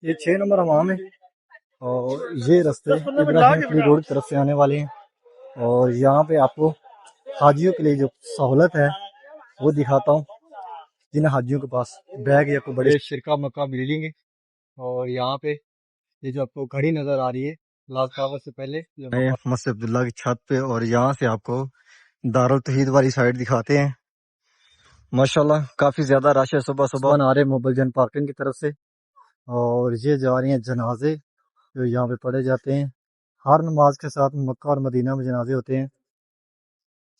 یہ 6 نمبر حمام ہے اور یہ رستے ابراہیم پلی روڈ کی طرف سے آنے والے ہیں، اور یہاں پہ آپ کو حاجیوں کے لیے جو سہولت ہے وہ دکھاتا ہوں، جن حاجیوں کے پاس بیگ یا کوئی بڑے شرکا مکہ بلڈنگ ہے، اور یہاں پہ یہ جو آپ کو گھڑی نظر آ رہی ہے لال ٹاور سے پہلے مسجد عبداللہ کی چھت پہ، اور یہاں سے آپ کو دارالتوحید والی سائڈ دکھاتے ہیں۔ ماشاءاللہ کافی زیادہ رش ہے، صبح صبح آ رہے موبل جن پارکنگ کی طرف سے، اور یہ جا رہی ہیں جنازے جو یہاں پہ پڑھے جاتے ہیں۔ ہر نماز کے ساتھ مکہ اور مدینہ میں جنازے ہوتے ہیں۔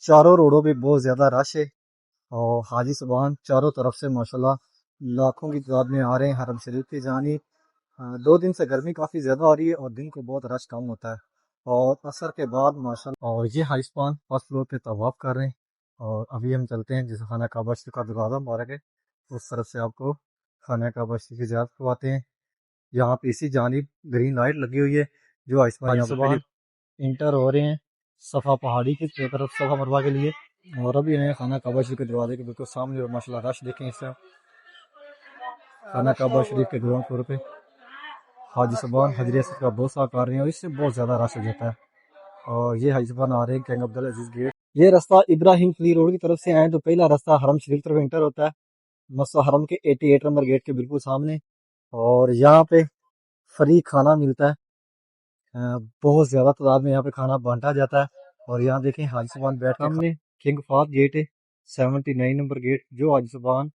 چاروں روڈوں پہ بہت زیادہ رش ہے، اور حاجی صبان چاروں طرف سے ماشاءاللہ لاکھوں کی تعداد میں آ رہے ہیں حرم شریف کی جانب۔ 2 دن سے گرمی کافی زیادہ آ رہی ہے اور دن کو بہت رش کم ہوتا ہے، اور عصر کے بعد ماشاءاللہ، اور یہ حاجی صبان فرسٹ فلور پہ طواف کر رہے ہیں، اور ابھی ہم چلتے ہیں جس خانہ کعبہ شریف کا دروازہ مبارک ہے اس طرف سے آپ کو خانہ کعبہ شریف کی زیارت کرواتے ہیں۔ یہاں پہ اسی جانب گرین لائٹ لگی ہوئی ہے جو حاجی صبان انٹر ہو رہے ہیں صفا پہاڑی کی طرف صفا مروہ کے لیے، اور ابھی ہیں خانہ کعبہ شریف کے دروازے کے بالکل سامنے، اور ماشاءاللہ رش دیکھیں اس سے خانہ کعبہ شریف کے گراؤنڈ فلور پہ حاجی صبان حجر اسود کا بوسہ کر رہے ہیں، اور اس سے بہت زیادہ رش ہو جاتا ہے۔ اور یہ حاجی صبان آ رہے ہیں کنگ عبدالعزیز گیٹ۔ یہ راستہ ابراہیم فلی روڈ کی طرف سے آئے تو پہلا راستہ حرم شریف طرف انٹر ہوتا ہے، مسجد حرم کے 88 نمبر گیٹ کے بالکل سامنے، اور یہاں پہ فری کھانا ملتا ہے، بہت زیادہ تعداد میں یہاں پہ کھانا بانٹا جاتا ہے۔ اور یہاں دیکھیں حاجی صبان بیٹھ کے سامنے کنگ فہد گیٹ ہے 79 نمبر گیٹ، جو حاجی صبان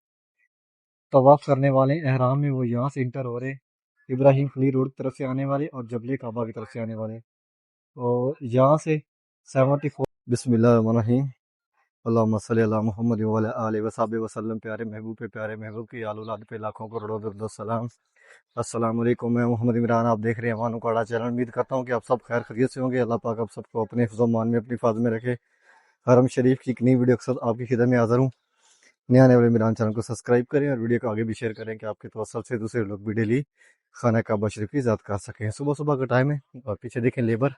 طواف کرنے والے احرام میں وہ یہاں سے انٹر ہو رہے ہیں، ابراہیم فلی روڈ کی طرف سے آنے والے اور جبل کعبہ کی طرف سے آنے والے، اور یہاں سے 74۔ بسم اللہ الرحمن الرحیم، اللہم صلی علی محمد وعلی آلہ وصحبہ وسلم۔ پیارے محبوب پہ، پیارے محبوب کی آل اولاد پہ لاکھوں کروڑوں درود و سلام۔ السلام علیکم، میں محمد عمران، آپ دیکھ رہے ہیں وانو کاڑا چینل۔ امید کرتا ہوں کہ آپ سب خیر خیریت سے ہوں گے۔ اللہ پاک آپ سب کو اپنے حفظ و امان میں، اپنی حفاظت میں رکھے۔ حرم شریف کی ایک نئی ویڈیو کے ساتھ آپ کی خدمت میں حاضر ہوں۔ نیا آنے والے عمران چینل کو سبسکرائب کریں اور ویڈیو کو آگے بھی شیئر کریں کہ آپ کے توسل سے دوسرے لوگ بھی ڈیلی خانہ کعبہ شریف کی زیارت کر سکیں۔ صبح صبح کا ٹائم ہے، اور پیچھے دیکھیں لیبر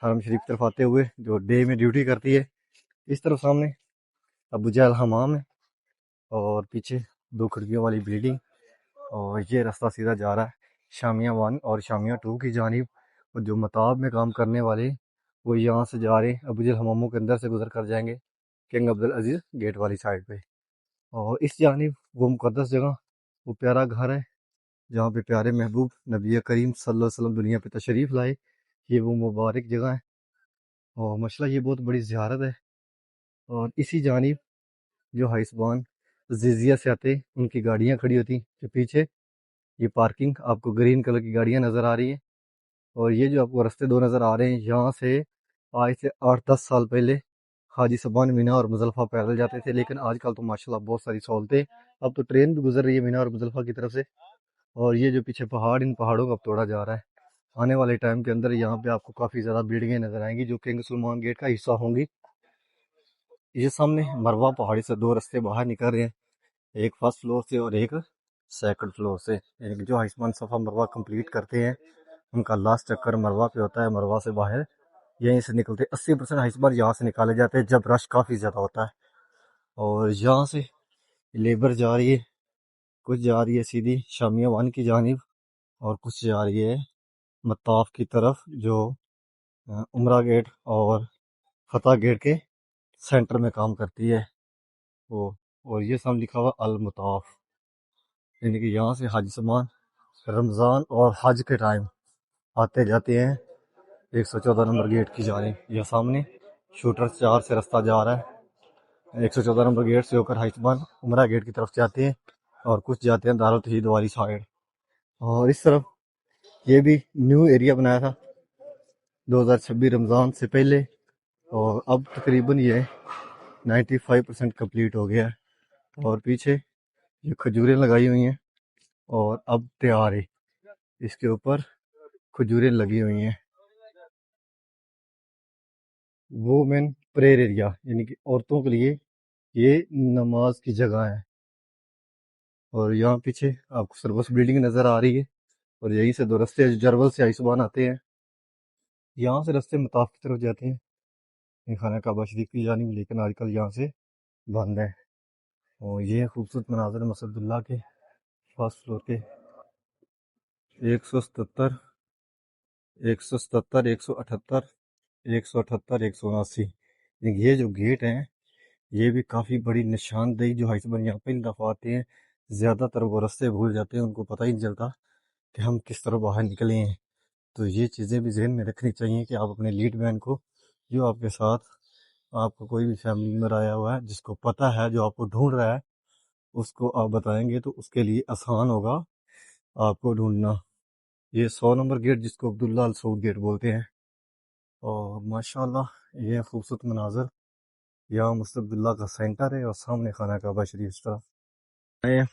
حرم شریف طرف آتے ہوئے جو ڈے میں ڈیوٹی کرتی ہے۔ اس طرف سامنے ابو جہل حمام ہے، اور پیچھے 2 کھڑکیوں والی بلڈنگ، اور یہ راستہ سیدھا جا رہا ہے شامیہ 1 اور شامیہ 2 کی جانب، اور جو مطاب میں کام کرنے والے وہ یہاں سے جا رہے ہیں ابو جہل حماموں کے اندر سے گزر کر جائیں گے کنگ عبدالعزیز گیٹ والی سائڈ پہ، اور اس جانب وہ مقدس جگہ، وہ پیارا گھر ہے جہاں پہ پیارے محبوب نبی کریم صلی اللہ علیہ وسلم دنیا پہ تشریف لائے۔ یہ وہ مبارک جگہ ہے، اور ماشاءاللہ یہ بہت بڑی زیارت ہے۔ اور اسی جانب جو حاجی صبان زیزیہ سے آتے ان کی گاڑیاں کھڑی ہوتی ہیں، پیچھے یہ پارکنگ آپ کو گرین کلر کی گاڑیاں نظر آ رہی ہیں، اور یہ جو آپ کو رستے 2 نظر آ رہے ہیں، یہاں سے آج سے 8-10 سال پہلے حاجی صبان مینا اور مزدلفہ پیدل جاتے تھے، لیکن آج کل تو ماشاءاللہ بہت ساری سہولتیں، اب تو ٹرین بھی گزر رہی ہے مینا اور مزدلفہ کی طرف سے، اور یہ جو پیچھے پہاڑ، ان پہاڑوں کو اب توڑا جا رہا ہے۔ آنے والے ٹائم کے اندر یہاں پہ آپ کو کافی زیادہ بلڈنگیں نظر آئیں گی جو کنگ سلمان گیٹ کا حصہ ہوں گی۔ یہ سامنے مروہ پہاڑی سے 2 رستے باہر نکل رہے ہیں، ایک فرسٹ فلور سے اور ایک سیکنڈ فلور سے، یعنی کہ جو حاجی صبان صفا مروہ کمپلیٹ کرتے ہیں ان کا لاسٹ چکر مروہ پہ ہوتا ہے۔ مروہ سے باہر یہیں سے نکلتے 80% حاجی صبان یہاں سے نکالے جاتے ہیں جب رش کافی زیادہ ہوتا ہے، اور یہاں سے لیبر جا رہی ہے، کچھ جا رہی ہے سیدھی شامیہ 1 کی جانب، اور کچھ جا رہی ہے مطاف کی طرف جو عمرہ گیٹ اور فتح گیٹ کے سینٹر میں کام کرتی ہے وہ، اور یہ سامنے لکھا ہوا المطاف، یعنی کہ یہاں سے حاجی صبان رمضان اور حج کے ٹائم آتے جاتے ہیں 114 نمبر گیٹ کی جانب۔ یہ سامنے شوٹر 4 سے رستہ جا رہا ہے، 114 نمبر گیٹ سے ہو کر حاجی صبان عمرہ گیٹ کی طرف جاتے ہیں، اور کچھ جاتے ہیں دارالتوحید والی سائڈ۔ اور اس طرف یہ بھی نیو ایریا بنایا تھا 2026 رمضان سے پہلے، اور اب تقریباً یہ 95% کمپلیٹ ہو گیا ہے، اور پیچھے یہ کھجوریں لگائی ہوئی ہیں، اور اب تیار ہے، اس کے اوپر کھجوریں لگی ہوئی ہیں۔ وومن پریئر ایریا، یعنی کہ عورتوں کے لیے یہ نماز کی جگہ ہے، اور یہاں پیچھے آپ کو سروس بلڈنگ نظر آ رہی ہے، اور یہیں سے 2 رستے جرول سے حاجی صبان آتے ہیں، یہاں سے رستے مطاف کی طرف جاتے ہیں خانہ کعبہ شریف کی جانب، لیکن آج کل یہاں سے بند ہے۔ اور یہ خوبصورت مناظر مسجد اللہ کے فرسٹ فلور کے، 177, 177, 178, 178, 179। یہ جو گیٹ ہیں یہ بھی کافی بڑی نشاندہی جو ہائیسبن یہاں پہ دفعہ آتے ہیں زیادہ تر وہ رستے بھول جاتے ہیں، ان کو پتہ ہی نہیں چلتا کہ ہم کس طرح باہر نکلے ہیں۔ تو یہ چیزیں بھی ذہن میں رکھنی چاہیے کہ آپ اپنے لیڈ مین کو، جو آپ کے ساتھ آپ کا کوئی بھی فیملی ممبر آیا ہوا ہے جس کو پتہ ہے، جو آپ کو ڈھونڈ رہا ہے، اس کو آپ بتائیں گے تو اس کے لیے آسان ہوگا آپ کو ڈھونڈنا۔ یہ 100 نمبر گیٹ جس کو عبداللہ السعود گیٹ بولتے ہیں، اور ماشاءاللہ یہ خوبصورت مناظر، یہاں مسجد عبداللہ کا سینٹر ہے اور سامنے خانہ کعبہ شریف اس طرف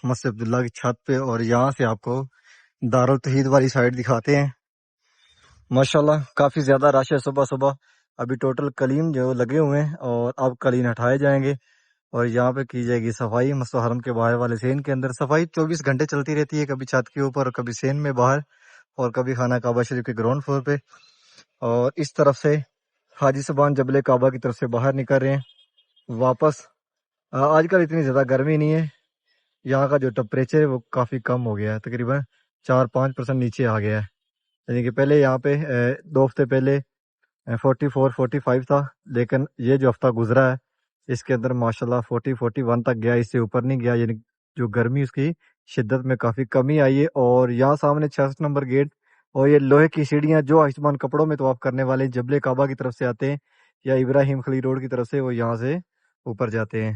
مسجد عبداللہ کی چھت پہ، اور یہاں سے آپ کو دارالتوحید والی سائڈ دکھاتے ہیں۔ ماشاءاللہ کافی زیادہ رش ہے صبح صبح، ابھی ٹوٹل کلیم جو لگے ہوئے ہیں اور اب کلیم ہٹائے جائیں گے، اور یہاں پہ کی جائے گی صفائی۔ مسجد حرم کے باہر والے سین کے اندر صفائی 24 گھنٹے چلتی رہتی ہے، کبھی چھت کے اوپر، کبھی سین میں باہر، اور کبھی خانہ کعبہ شریف کے گراؤنڈ فلور پہ۔ اور اس طرف سے حاجی صاحبان جبل کعبہ کی طرف سے باہر نکل رہے ہیں واپس۔ آج کل اتنی زیادہ گرمی نہیں ہے، یہاں کا جو ٹمپریچر ہے وہ کافی کم ہو گیا ہے، تقریباً 4-5% نیچے آ گیا ہے، یعنی کہ پہلے یہاں پہ 2 ہفتے پہلے 44-45 تھا، لیکن یہ جو ہفتہ گزرا ہے اس کے اندر ماشاءاللہ 40-41 تک گیا، اس سے اوپر نہیں گیا، یعنی جو گرمی اس کی شدت میں کافی کمی آئی ہے۔ اور یہاں سامنے 66 نمبر گیٹ اور یہ لوہے کی سیڑھیاں جو آیوشمان کپڑوں میں طواف کرنے والے جبل کعبہ کی طرف سے آتے ہیں یا ابراہیم خلیل روڈ کی طرف سے، وہ یہاں سے اوپر جاتے ہیں،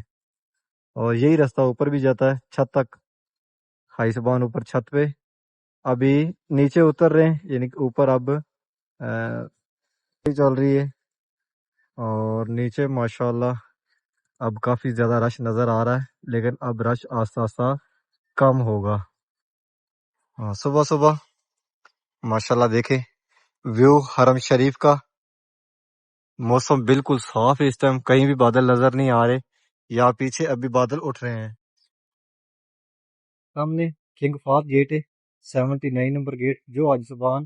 اور یہی راستہ اوپر بھی جاتا ہے چھت تک، ہائی سبان اوپر چھت پہ۔ ابھی نیچے اتر رہے ہیں، یعنی کہ اوپر اب چل رہی ہے، اور نیچے ماشاءاللہ اب کافی زیادہ رش نظر آ رہا ہے، لیکن اب رش آہستہ آہستہ کم ہوگا۔ صبح صبح ماشاءاللہ دیکھیں ویو حرم شریف کا، موسم بالکل صاف ہے، اس ٹائم کہیں بھی بادل نظر نہیں آ رہے، یا پیچھے ابھی بادل اٹھ رہے ہیں۔ سامنے کنگ فہد گیٹ ہے، 79 نمبر گیٹ، جو آج زبان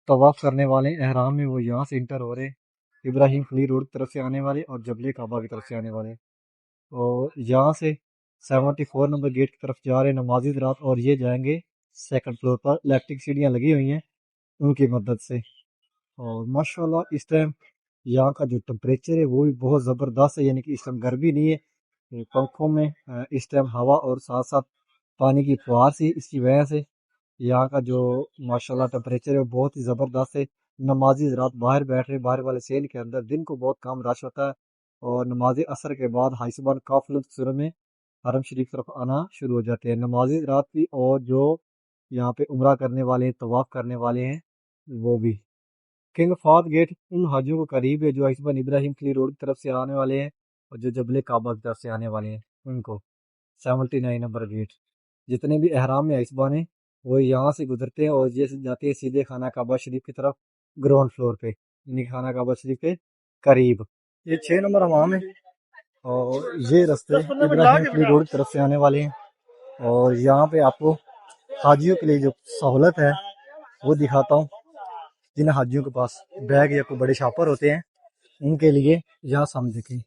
طواف کرنے والے احرام میں وہ یہاں سے انٹر ہو رہے، ابراہیم خلیل روڈ کی طرف سے آنے والے اور جبل کعبہ کی طرف سے آنے والے، اور یہاں سے 74 نمبر گیٹ کی طرف جا رہے نمازی حضرات، اور یہ جائیں گے سیکنڈ فلور پر، الیکٹرک سیڑھیاں لگی ہوئی ہیں ان کی مدد سے۔ اور ماشاءاللہ اس ٹائم یہاں کا جو ٹمپریچر ہے وہ بھی بہت زبردست ہے، یعنی کہ اس ٹائم گرمی نہیں ہے، پنکھوں میں اس ٹائم ہوا اور ساتھ ساتھ پانی کی فوار سی، اس کی وجہ سے یہاں کا جو ماشاءاللہ ٹمپریچر ہے وہ بہت ہی زبردست ہے۔ نمازی حضرات باہر بیٹھ رہے، باہر والے سیل کے اندر دن کو بہت کم رش ہوتا ہے، اور نماز عصر کے بعد ہائی سبان قافلے صورت میں حرم شریف طرف آنا شروع ہو جاتے ہیں نمازی حضرات بھی، اور جو یہاں پہ عمرہ کرنے والے ہیں، طواف کرنے والے ہیں، وہ بھی۔ کنگ فہد گیٹ ان حاجیوں کو قریب ہے جو آیوشمان ابراہیم خلیل روڈ کی طرف سے آنے والے ہیں اور جو جبل کعبہ کی طرف سے آنے والے ہیں ان کو۔ 79 نمبر گیٹ، جتنے بھی احرام میں آیوشمان ہیں وہ یہاں سے گزرتے ہیں اور یہ جاتے ہیں سیدھے خانہ کعبہ شریف کی طرف گراؤنڈ فلور پہ، یعنی خانہ کعبہ شریف کے قریب۔ یہ 6 نمبر امام ہے، اور یہ رستے ابراہیم خلیل روڈ کی طرف سے آنے والے ہیں، اور یہاں پہ آپ کو حاجیوں کے لیے جو سہولت ہے وہ دکھاتا ہوں۔ جن حاجیوں کے پاس بیگ یا کوئی بڑے شاپر ہوتے ہیں ان کے لیے یہاں سامنے دیکھیں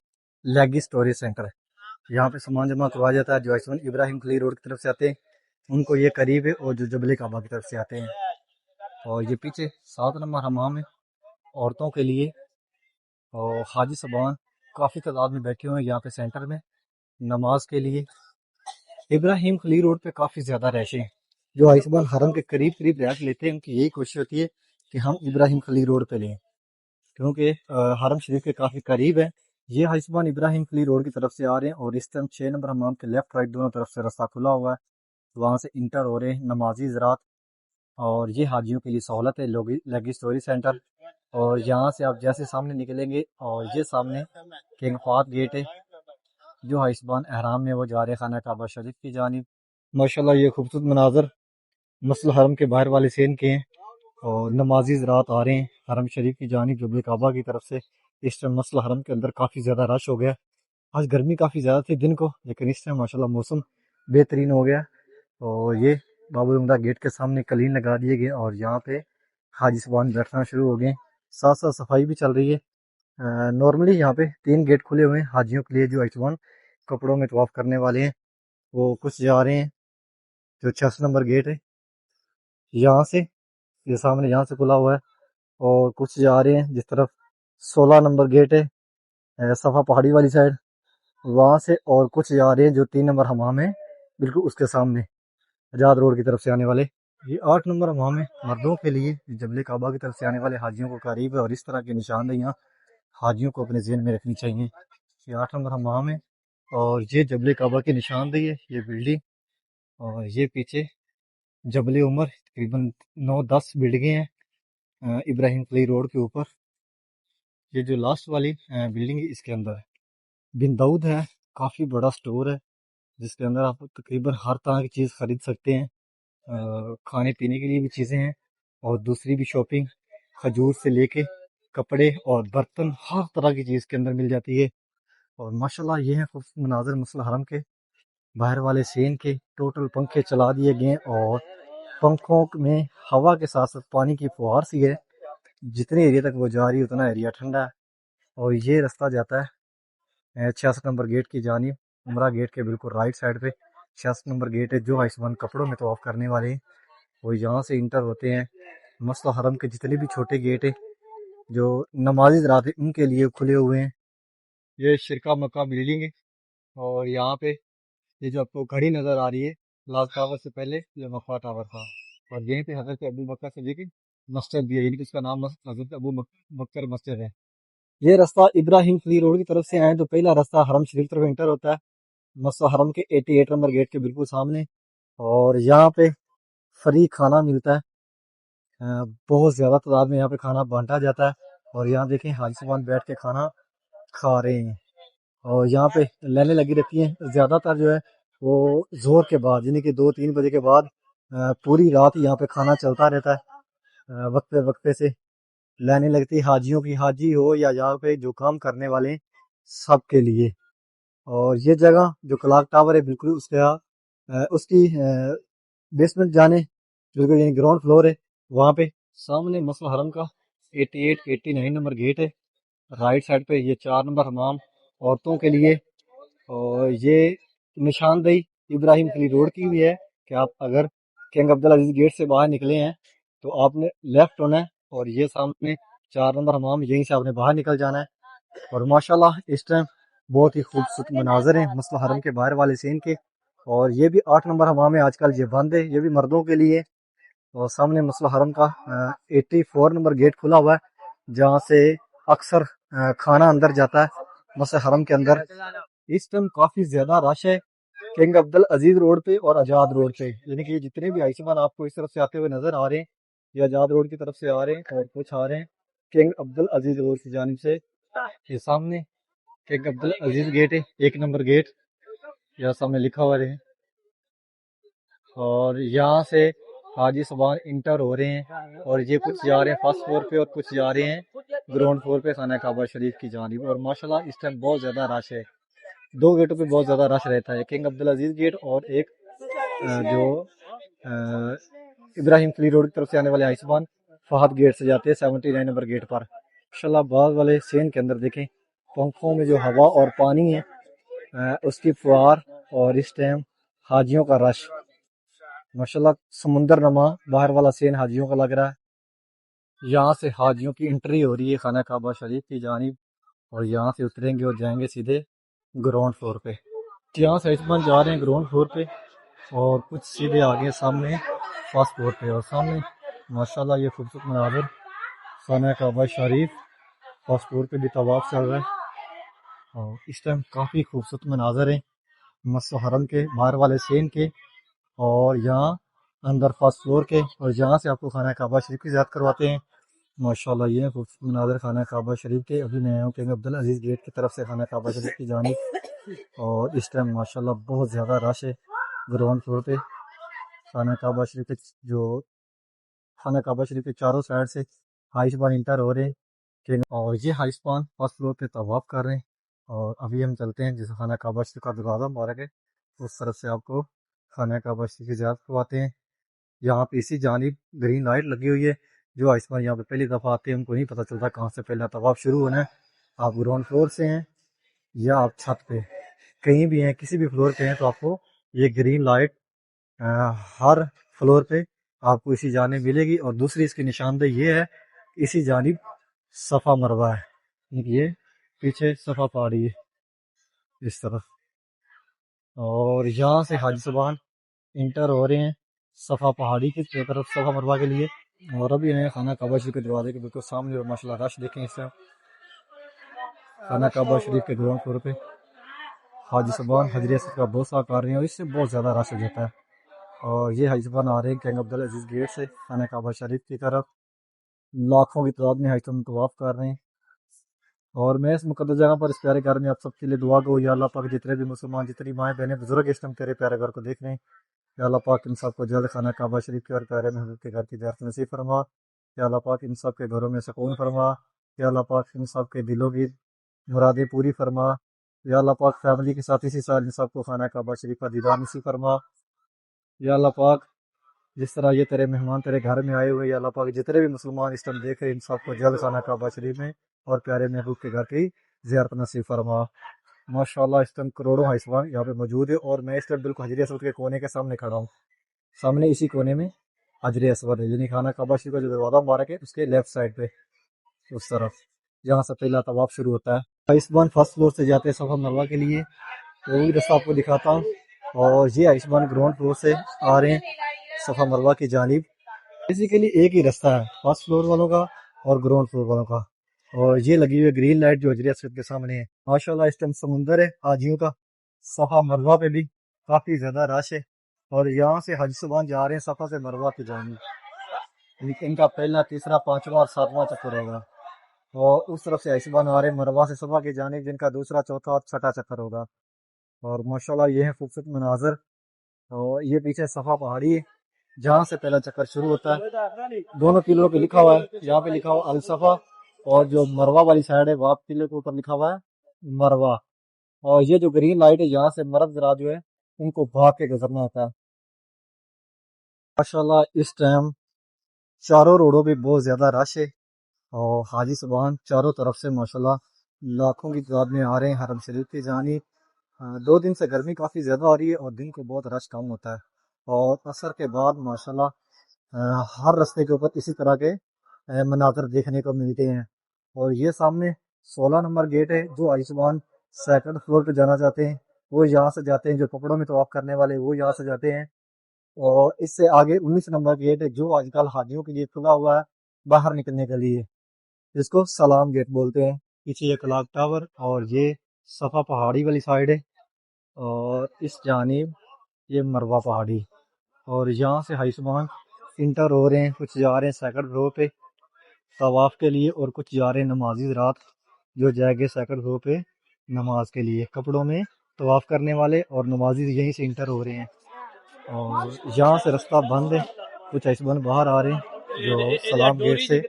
لیگی اسٹوریج سینٹر ہے، یہاں پہ سامان جمع کروایا جاتا ہے۔ جو آیوشمان ابراہیم خلیل روڈ کی طرف سے آتے ہیں ان کو یہ قریب ہے، اور جو جبل کعبہ کی طرف سے آتے ہیں، اور یہ پیچھے 7 نمبر حمام ہے عورتوں کے لیے، اور حاجی صاحبان کافی تعداد میں بیٹھے ہوئے ہیں یہاں پہ سینٹر میں نماز کے لیے۔ ابراہیم خلیل روڈ پہ کافی زیادہ رش ہیں، جو آیوشمان حرم کے قریب قریب رہائش لیتے ہیں ان کی یہی کوشش ہوتی ہے کہ ہم ابراہیم خلیل روڈ پہ لیں، کیونکہ حرم شریف کے کافی قریب ہے۔ یہ آیوشمان ابراہیم خلیل روڈ کی طرف سے آ رہے ہیں، اور اس ٹائم 6 نمبر حمام کے لیفٹ رائٹ دونوں طرف سے راستہ کھلا ہوا ہے، وہاں سے انٹر ہو رہے ہیں نمازی حضرات، اور یہ حاجیوں کے لیے سہولت ہے لیگی اسٹوری سینٹر۔ اور یہاں سے آپ جیسے سامنے نکلیں گے، اور یہ سامنے کنگ فہد گیٹ ہے، جو آیوشمان احرام میں وہ جا رہے خانہ کعبہ شریف کی جانب۔ ماشاءاللہ یہ خوبصورت مناظر مسجد حرم کے باہر والے سین کے ہیں، اور نمازی حضرات آ رہے ہیں حرم شریف کی جانب جبل کعبہ کی طرف سے۔ اس ٹائم مسجد حرم کے اندر کافی زیادہ رش ہو گیا، آج گرمی کافی زیادہ تھی دن کو، لیکن اس ٹائم ماشاءاللہ موسم بہترین ہو گیا، اور یہ باب العمدہ گیٹ کے سامنے کلین لگا دیے گئے، اور یہاں پہ حاجی صاحبان بیٹھنا شروع ہو گئے، ساتھ ساتھ صفائی بھی چل رہی ہے۔ نارملی یہاں پہ 3 گیٹ کھلے ہوئے ہیں حاجیوں کے لیے جو آیوشمان کپڑوں میں طواف کرنے والے ہیں، وہ کچھ جا رہے ہیں۔ جو 66 نمبر گیٹ ہے یہاں سے یہ سامنے یہاں سے کھلا ہوا ہے، اور کچھ جا رہے ہیں جس طرف 16 نمبر گیٹ ہے صفا پہاڑی والی سائڈ وہاں سے، اور کچھ جا رہے ہیں جو 3 نمبر حمام ہے بالکل اس کے سامنے آزاد روڈ کی طرف سے آنے والے۔ یہ 8 نمبر حمام ہے مردوں کے لیے، جبل کعبہ کی طرف سے آنے والے حاجیوں کو قریب ہے، اور اس طرح کی نشاندہیاں حاجیوں کو اپنے ذہن میں رکھنی چاہیے۔ یہ 8 نمبر حمام ہے اور یہ جبل کعبہ کی نشاندہی ہے، یہ بلڈنگ، اور یہ پیچھے جبل عمر تقریباً 9-10 بلڈنگیں ہیں ابراہیم قلی روڈ کے اوپر۔ یہ جو لاسٹ والی بلڈنگ ہے اس کے اندر بن داؤد ہے، کافی بڑا سٹور ہے جس کے اندر آپ تقریباً ہر طرح کی چیز خرید سکتے ہیں، کھانے پینے کے لیے بھی چیزیں ہیں اور دوسری بھی شاپنگ، کھجور سے لے کے کپڑے اور برتن، ہر طرح کی چیز کے اندر مل جاتی ہے۔ اور ماشاءاللہ یہ ہیں خوبصورت مناظر مسجد الحرم کے باہر والے سین کے۔ ٹوٹل پنکھے چلا دیے گئے ہیں اور پنکھوں میں ہوا کے ساتھ ساتھ پانی کی فوار سی ہے، جتنے ایریا تک وہ جا رہی ہے اتنا ایریا ٹھنڈا ہے۔ اور یہ رستہ جاتا ہے 66 نمبر گیٹ کی جانب، عمرہ گیٹ کے بالکل رائٹ سائڈ پہ 66 نمبر گیٹ ہے۔ جو آیوشمان کپڑوں میں طواف کرنے والے ہیں وہ یہاں سے انٹر ہوتے ہیں۔ مسجد الحرم کے جتنے بھی چھوٹے گیٹ ہیں جو نمازی حضرات ہیں ان کے لیے کھلے ہوئے ہیں۔ یہ شرکا مکہ بلڈنگ ہے، اور یہاں پہ یہ جو آپ کو گھڑی نظر آ رہی ہے لال ٹاور سے پہلے یہ مکہ ٹاور تھا، اور یہیں پہ حضرت ابو بکر صدیق مسجد بھی ہے، یعنی کہ اس کا نام حضرت ابو بکر مسجد ہے۔ یہ راستہ ابراہیم قلی روڈ کی طرف سے آئے تو پہلا راستہ حرم شریف طرف انٹر ہوتا ہے مسجد حرم کے 88 نمبر گیٹ کے بالکل سامنے، اور یہاں پہ فری کھانا ملتا ہے، بہت زیادہ تعداد میں یہاں پہ کھانا بانٹا جاتا ہے، اور یہاں دیکھیں حاجی صاحبان بیٹھ کے کھانا کھا رہے ہیں، اور یہاں پہ لائنیں لگی رہتی ہیں زیادہ تر جو ہے وہ زور کے بعد، یعنی کہ 2-3 بجے کے بعد پوری رات یہاں پہ کھانا چلتا رہتا ہے، وقفے وقفے سے لائنیں لگتی حاجیوں کی، حاجی ہو یا یہاں پہ جو کام کرنے والے ہیں سب کے لیے۔ اور یہ جگہ جو کلاک ٹاور ہے بالکل اس کی بیسمنٹ جانے بالکل یعنی گراؤنڈ فلور ہے، وہاں پہ سامنے مسجد الحرم کا 88-89 نمبر گیٹ ہے، رائٹ سائڈ پہ یہ 4 نمبر حمام عورتوں کے لیے، اور یہ نشاندہی ابراہیم قلی روڈ کی بھی ہے کہ آپ اگر کنگ عبدالعزیز گیٹ سے باہر نکلے ہیں تو آپ نے لیفٹ ہونا ہے، اور یہ سامنے 4 نمبر حمام، یہیں سے آپ نے باہر نکل جانا ہے۔ اور ماشاءاللہ اس ٹائم بہت ہی خوبصورت مناظر ہیں مسجد الحرم کے باہر والے سین کے، اور یہ بھی 8 نمبر حمام ہے، آج کل یہ بند ہے، یہ بھی مردوں کے لیے۔ اور سامنے مسجد الحرم کا 84 نمبر گیٹ کھلا ہوا ہے جہاں سے اکثر کھانا اندر جاتا ہے مسجد الحرم کے اندر۔ اس ٹائم کافی زیادہ رش ہے کنگ عبدالعزیز روڈ پہ اور آزاد روڈ پہ، یعنی کہ یہ جتنے بھی آئیسمان آپ کو اس طرف سے آتے ہوئے نظر آ رہے ہیں یہ آزاد روڈ کی طرف سے آ رہے ہیں، اور کچھ آ رہے ہیں کنگ عبدالعزیز روڈ کی جانب سے۔ یہ سامنے کنگ عبدالعزیز گیٹ ہے، 1 نمبر گیٹ یہاں سامنے لکھا ہوا ہے، اور یہاں سے حاجی صاحبان انٹر ہو رہے ہیں، اور یہ کچھ جا رہے ہیں فرسٹ فلور پہ اور کچھ جا رہے ہیں گراؤنڈ فلور پہ خانہ کعبہ شریف کی جانب۔ اور ماشاءاللہ اس ٹائم بہت زیادہ رش ہے، 2 گیٹوں پہ بہت زیادہ رش رہتا ہے، کنگ عبدالعزیز گیٹ اور ایک جو ابراہیم قلی روڈ کی طرف سے آنے والے آئیسمان فہد گیٹ سے جاتے ہیں 79 نمبر گیٹ پر۔ ماشاءاللہ بعض والے سین کے اندر دیکھیں پنکھوں میں جو ہوا اور پانی ہے اس کی فوار، اور اس ٹائم حاجیوں کا رش ماشاءاللہ سمندر نما باہر والا سین حاجیوں کا لگ رہا ہے۔ یہاں سے حاجیوں کی انٹری ہو رہی ہے خانہ کعبہ شریف کی جانب، اور یہاں سے اتریں گے اور جائیں گے سیدھے گراؤنڈ فلور پہ۔ یہاں سے عثمان جا رہے ہیں گراؤنڈ فلور پہ، اور کچھ سیدھے آگے سامنے فرسٹ فلور پہ، اور سامنے ماشاءاللہ یہ خوبصورت مناظر خانہ کعبہ شریف فرسٹ فلور پہ بھی طواف چل رہا ہے، اور اس ٹائم کافی خوبصورت مناظر ہیں مسجد حرم کے باہر والے سین کے، اور یہاں اندر فرسٹ فلور کے، اور یہاں سے آپ کو خانہ کعبہ شریف کی زیارت کرواتے ہیں۔ ماشاءاللہ یہ خوبصورت مناظر خانہ کعبہ شریف کے۔ ابھی میں آیا ہوں کنگ عبدالعزیز گیٹ کی طرف سے خانہ کعبہ شریف کی جانب، اور اس ٹائم ماشاءاللہ بہت زیادہ رش ہے گراؤنڈ فلور پہ۔ خانہ کعبہ شریف کے خانہ کعبہ شریف کے چاروں سائڈ سے حاجیان انٹر ہو رہے ہیں، اور یہ حاجیان فرسٹ فلور پہ طواف کر رہے ہیں، اور ابھی ہم چلتے ہیں جس خانہ کعبہ شریف کا دروازہ مبارک ہے اس طرف سے آپ کو خانہ کعبہ شریف کی زیارت کرواتے ہیں۔ یہاں پہ اسی جانب گرین لائٹ لگی ہوئی ہے، جو آئیسمان یہاں پہ پہلی دفعہ آتے ہیں ان کو نہیں پتہ چلتا کہاں سے پہلا طواف شروع ہونا ہے۔ آپ گراؤنڈ فلور سے ہیں یا آپ چھت پہ کہیں بھی ہیں، کسی بھی فلور پہ ہیں، تو آپ کو یہ گرین لائٹ ہر فلور پہ آپ کو اسی جانب ملے گی، اور دوسری اس کی نشاندہی یہ ہے اسی جانب صفا مروہ ہے، یہ پیچھے صفا پہاڑی ہے اس طرف، اور یہاں سے حاجی صاحبان انٹر ہو رہے ہیں صفا پہاڑی کی طرف صفا مروہ کے لیے، اور ابھی ہیں خانہ کعبہ شریف کے دروازے کے بالکل سامنے، اور ماشاءاللہ رش دیکھیں اس طرح خانہ کعبہ شریف کے گراؤنڈ فلور پہ حاجی صاحبان حجر اسود کا بوسہ کر رہے ہیں، اور اس سے بہت زیادہ رش ہو جاتا ہے، اور یہ حاجی صاحبان آ رہے ہیں کنگ عبدالعزیز گیٹ سے خانہ کعبہ شریف کی طرف، لاکھوں کی تعداد میں حاجی صاحب طواف کر رہے ہیں، اور میں اس مقدس جگہ پر اس پیارے گھر میں آپ سب کے لیے دعا گو، یا اللہ پاک جتنے بھی مسلمان، جتنی مائیں بہنیں بزرگ اس ٹائم تیرے پیارے گھر کو دیکھ رہے ہیں، یا اللہ پاک ان سب کو جلد خانہ کعبہ شریف کے اور پیارے محبوب کے گھر کی زیارت نصیب فرما، یا اللہ پاک ان سب کے گھروں میں سکون فرما، یا اللہ پاک ان سب کے دلوں کی مرادیں پوری فرما، یا اللہ پاک فیملی کے ساتھ اسی سال ان سب کو خانہ کعبہ شریف کا دیدار نصیب فرما، یا اللہ پاک جس طرح یہ تیرے مہمان تیرے گھر میں آئے ہوئے، یا اللہ پاک جتنے بھی مسلمان اس ٹائم دیکھ رہے ہیں ان سب کو جلد خانہ کعبہ شریف میں اور پیارے محبوب کے گھر کی زیارت نصیب فرما۔ ماشاءاللہ اس ٹائم کروڑوں حاجیان یہاں پہ موجود ہے، اور میں اس ٹائم بالکل حجر اسود کے کونے کے سامنے کھڑا ہوں، سامنے اسی کونے میں حجر اسود ہے، یعنی خانہ کعبہ شریف کا جو دروازہ مبارک ہے اس کے لیفٹ سائڈ پہ اس طرف، جہاں سے پہلا طواف شروع ہوتا ہے۔ آیوشمان فرسٹ فلور سے جاتے ہیں صفا مروہ کے لیے، تو وہی رستہ آپ کو دکھاتا ہوں، اور یہ آیوشمان گراؤنڈ فلور سے آ رہے ہیں صفا مروہ کی جانب، بیسیکلی ایک ہی رستہ ہے فرسٹ فلور والوں کا اور گراؤنڈ فلور والوں کا، اور یہ لگی ہوئی گرین لائٹ جو حجر اسود کے سامنے ہے۔ ماشاءاللہ اس ٹائم سمندر ہے حاجیوں کا، صفا مروہ پہ بھی کافی زیادہ رش ہے، اور یہاں سے حاجی صاحبان جا رہے ہیں صفا سے مروہ کی جانب، ان کا پہلا، تیسرا، پانچواں اور ساتواں چکر ہوگا، اور اس طرف سے حاجی صاحبان آ رہے ہیں مروہ سے صفا کی جانب، جن کا دوسرا، چوتھا اور چھٹا چکر ہوگا، اور ماشاءاللہ یہ ہے خوبصورت مناظر، اور یہ پیچھے صفا پہاڑی ہے جہاں سے پہلا چکر شروع ہوتا ہے، دونوں پلروں پہ لکھا ہوا ہے، یہاں پہ لکھا ہوا الصفا، اور جو مروہ والی سائڈ ہے وہاں پلر کے اوپر لکھا ہوا ہے مروہ، اور یہ جو گرین لائٹ ہے یہاں سے مرد حضرات جو ہے ان کو بھاگ کے گزرنا ہوتا ہے۔ ماشاءاللہ اس ٹائم چاروں روڈوں پہ بہت زیادہ رش ہے، اور حاجی صاحبان چاروں طرف سے ماشاءاللہ لاکھوں کی تعداد میں آ رہے ہیں حرم شریف کی جانب۔ 2 دن سے گرمی کافی زیادہ آ رہی ہے، اور دن کو بہت رش کم ہوتا ہے، اور عصر کے بعد ماشاءاللہ ہر رستے کے اوپر اسی طرح کے مناظر دیکھنے کو ملتے ہیں، اور یہ سامنے 16 نمبر گیٹ ہے، جو حاجی صاحبان سیکنڈ فلور پہ جانا چاہتے ہیں وہ یہاں سے جاتے ہیں، جو کپڑوں میں طواف کرنے والے وہ یہاں سے جاتے ہیں، اور اس سے آگے 19 نمبر گیٹ ہے جو آج کل حاجیوں کے لیے کھلا ہوا ہے باہر نکلنے کے لیے، جس کو سلام گیٹ بولتے ہیں۔ پیچھے یہ کلاک ٹاور، اور یہ صفا پہاڑی والی سائڈ ہے، اور اس جانب یہ مروہ پہاڑی، اور یہاں سے حاجی صاحبان انٹر ہو رہے ہیں، کچھ جا رہے ہیں سیکنڈ فلور پہ طواف کے لیے، اور کچھ جا رہے ہیں نمازی رات جو جائے گے سیکنڈ فلور پہ نماز کے لیے، کپڑوں میں طواف کرنے والے اور نمازی یہیں سے انٹر ہو رہے ہیں، اور یہاں سے رستہ بند ہے، کچھ حاجی صاحبان باہر آ رہے ہیں جو سلام گیٹ سے،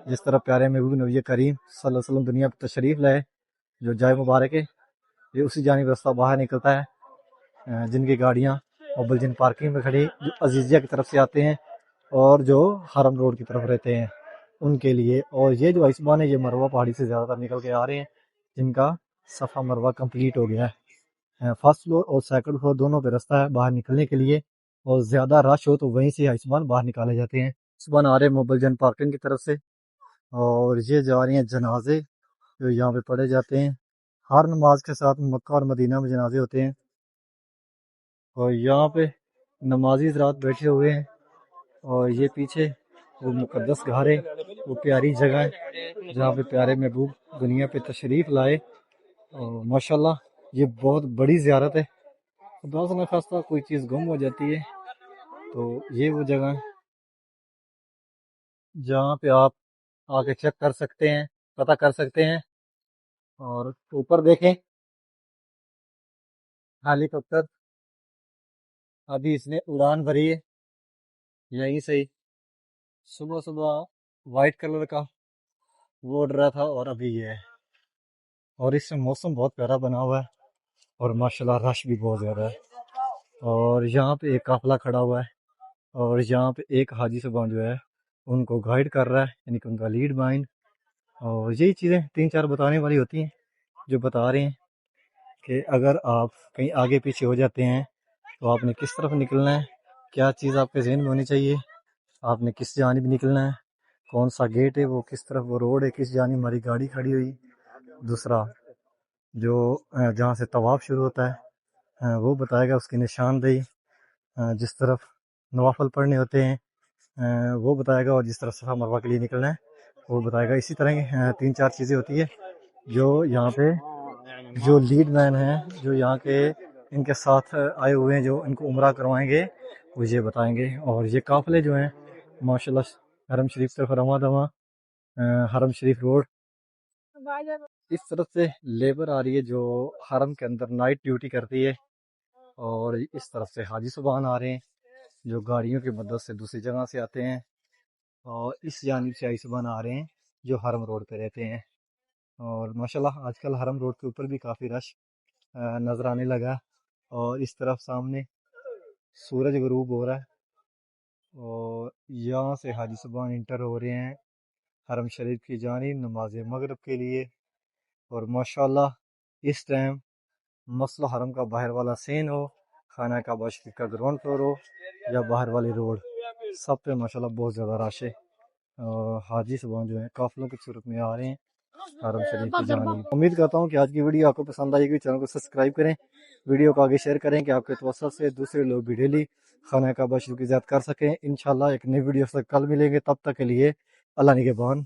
جس طرح پیارے محبوب نبی کریم صلی اللہ علیہ وسلم دنیا پر تشریف لائے، جو جائے مبارک ہے، یہ اسی جانب رستہ باہر نکلتا ہے، جن کی گاڑیاں اوبل جن پارکنگ میں کھڑی جو عزیزیہ کی طرف سے آتے ہیں اور جو حرم روڈ کی طرف رہتے ہیں ان کے لیے، اور یہ جو حاجی ہے یہ مروہ پہاڑی سے زیادہ تر نکل کے آ رہے ہیں جن کا صفا مروہ کمپلیٹ ہو گیا ہے۔ فرسٹ فلور اور سیکنڈ فلور دونوں پہ رستہ ہے باہر نکلنے کے لیے، اور زیادہ رش ہو تو وہیں سے حاجی باہر نکالے جاتے ہیں۔ صبح آ رہے ہیں موبل جن پارکنگ کی طرف سے، اور یہ جا رہی ہیں جنازے جو یہاں پہ پڑھے جاتے ہیں، ہر نماز کے ساتھ مکہ اور مدینہ میں جنازے ہوتے ہیں، اور یہاں پہ نمازی حضرات بیٹھے ہوئے ہیں، اور یہ پیچھے وہ مقدس گھر ہے، وہ پیاری جگہ ہے جہاں پہ پیارے محبوب دنیا پہ تشریف لائے، اور ماشاءاللہ یہ بہت بڑی زیارت ہے، خدا نہ خواستہ کوئی چیز گم ہو جاتی ہے تو یہ وہ جگہ ہے جہاں پہ آپ آ کے چیک کر سکتے ہیں، پتہ کر سکتے ہیں، اور اوپر دیکھیں ہیلی کاپٹر ابھی اس نے اڑان بھری ہے یہیں سے ہی، صبح صبح وائٹ کلر کا وہ اڑ رہا تھا اور ابھی یہ ہے، اور اس سے موسم بہت پیارا بنا ہوا ہے، اور ماشاءاللہ رش بھی بہت زیادہ ہے، اور یہاں پہ ایک قافلہ کھڑا ہوا ہے، اور یہاں پہ ایک حاجی صاحب جو ہے ان کو گائیڈ کر رہا ہے، یعنی کہ ان کا لیڈ مائنڈ، اور یہی چیزیں 3-4 بتانے والی ہوتی ہیں جو بتا رہے ہیں کہ اگر آپ کہیں آگے پیچھے ہو جاتے ہیں تو آپ نے کس طرف نکلنا ہے، کیا چیز آپ کے ذہن میں ہونی چاہیے، آپ نے کس جانب نکلنا ہے، کون سا گیٹ ہے، وہ کس طرف وہ روڈ ہے، کس جانب ہماری گاڑی کھڑی ہوئی. دوسرا جو جہاں سے طواف شروع ہوتا ہے وہ بتائے گا، اس کی نشاندہی. جس طرف نوافل پڑھنے ہوتے ہیں وہ بتائے گا، اور جس طرف صفا مروہ کے لیے نکلنا ہے وہ بتائے گا. اسی طرح 3-4 چیزیں ہوتی ہے جو یہاں پہ جو لیڈ مین ہیں، جو یہاں کے ان کے ساتھ آئے ہوئے ہیں، جو ان کو عمرہ کروائیں گے، وہ یہ بتائیں گے. اور یہ قافلے جو ہیں ماشاءاللہ حرم شریف طرف رواں دواں، حرم شریف روڈ. اس طرف سے لیبر آ رہی ہے جو حرم کے اندر نائٹ ڈیوٹی کرتی ہے، اور اس طرف سے حاجی صبحان آ رہے ہیں جو گاڑیوں کی مدد سے دوسری جگہ سے آتے ہیں، اور اس جانب سے حاجی صبحان آ رہے ہیں جو حرم روڈ پہ رہتے ہیں. اور ماشاءاللہ آج کل حرم روڈ کے اوپر بھی کافی رش نظر آنے لگا. اور اس طرف سامنے سورج غروب ہو رہا ہے، اور یہاں سے حاجی صبحان انٹر ہو رہے ہیں حرم شریف کی جانب نماز مغرب کے لیے. اور ماشاءاللہ اس ٹائم مسئلہ حرم کا باہر والا سین ہو، خانہ کعبہ شریف کا گراؤنڈ فلور ہو، یا باہر والی روڈ، سب پہ ماشاءاللہ بہت زیادہ رش ہے. حاجی صبحان جو ہیں قافلوں کی صورت میں آ رہے ہیں حرم شریف کی جانب. امید کرتا ہوں کہ آج کی ویڈیو آپ کو پسند آئے گی. چینل کو سبسکرائب کریں، ویڈیو کو آگے شیئر کریں کہ آپ کے توسط سے دوسرے لوگ بھی ڈیلی خانہ کعبہ شریف کی زیارت کر سکیں. انشاءاللہ ایک نئی ویڈیو سے کل ملیں گے، تب تک کے لیے اللہ نگہبان.